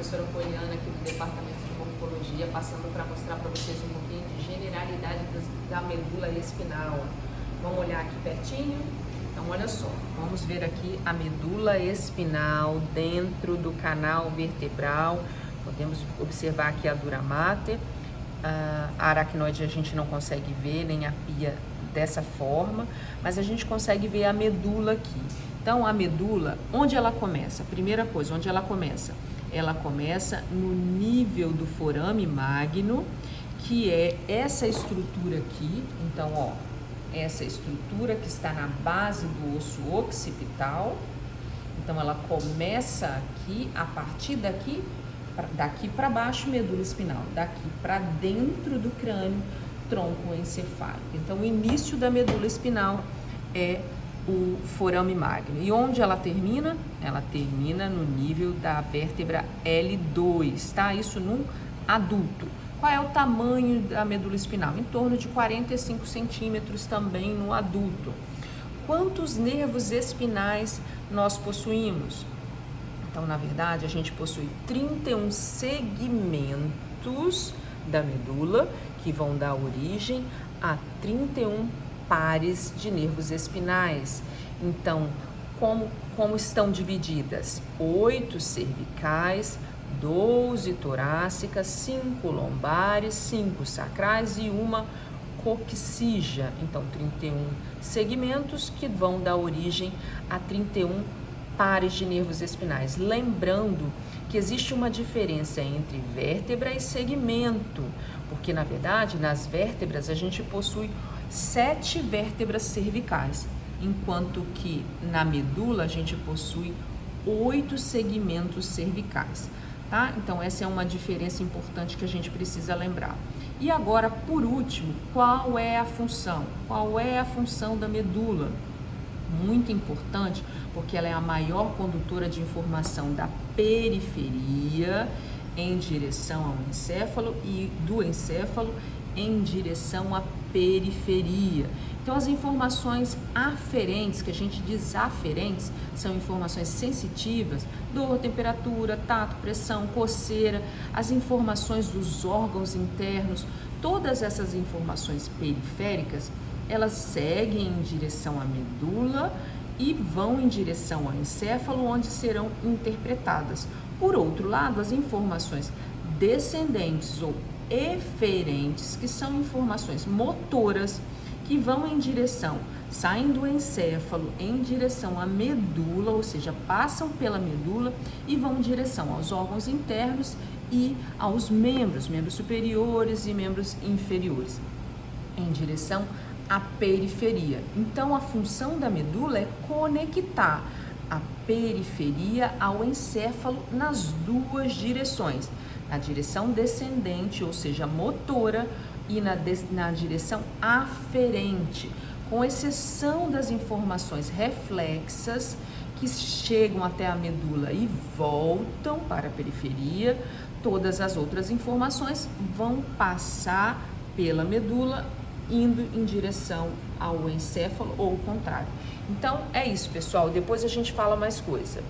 professora Poliana aqui do Departamento de Morfologia, passando para mostrar para vocês um pouquinho de generalidade da medula espinal. Vamos olhar aqui pertinho? Então, olha só, vamos ver aqui a medula espinal dentro do canal vertebral. Podemos observar aqui a dura mater. A aracnoide a gente não consegue ver, nem a pia dessa forma, mas a gente consegue ver a medula aqui. Então, a medula, onde ela começa? Primeira coisa, onde ela começa? Ela começa no nível do forame magno, que é essa estrutura aqui. Então, ó, essa estrutura que está na base do osso occipital. Então, ela começa aqui, a partir daqui para baixo, medula espinal, daqui para dentro do crânio, tronco encefálico. Então, o início da medula espinal é o forame magno. E onde ela termina? Ela termina no nível da vértebra L2, tá? Isso num adulto. Qual é o tamanho da medula espinal? Em torno de 45 centímetros também no adulto. Quantos nervos espinais nós possuímos? Então, na verdade, a gente possui 31 segmentos da medula que vão dar origem a 31 pares de nervos espinais. Então, como estão divididas? 8 cervicais, 12 torácicas, 5 lombares, 5 sacrais e uma coxígea. Então, 31 segmentos que vão dar origem a 31 pares de nervos espinais. Lembrando que existe uma diferença entre vértebra e segmento, porque, na verdade, nas vértebras a gente possui 7 vértebras cervicais, enquanto que na medula a gente possui 8 segmentos cervicais, tá? Então, essa é uma diferença importante que a gente precisa lembrar. E agora, por último, qual é a função? Qual é a função da medula? Muito importante, porque ela é a maior condutora de informação da periferia em direção ao encéfalo e do encéfalo em direção à periferia. Então, as informações aferentes, que a gente diz aferentes, são informações sensitivas, dor, temperatura, tato, pressão, coceira, as informações dos órgãos internos, todas essas informações periféricas, elas seguem em direção à medula e vão em direção ao encéfalo, onde serão interpretadas. Por outro lado, as informações descendentes ou eferentes, que são informações motoras, que vão em direção, saem do encéfalo em direção à medula, ou seja, passam pela medula e vão em direção aos órgãos internos e aos membros superiores e membros inferiores, em direção à periferia. Então, a função da medula é conectar a periferia ao encéfalo nas duas direções, na direção descendente, ou seja, motora, e na direção aferente, com exceção das informações reflexas que chegam até a medula e voltam para a periferia. Todas as outras informações vão passar pela medula, indo em direção ao encéfalo ou o contrário. Então, é isso, pessoal. Depois a gente fala mais coisa.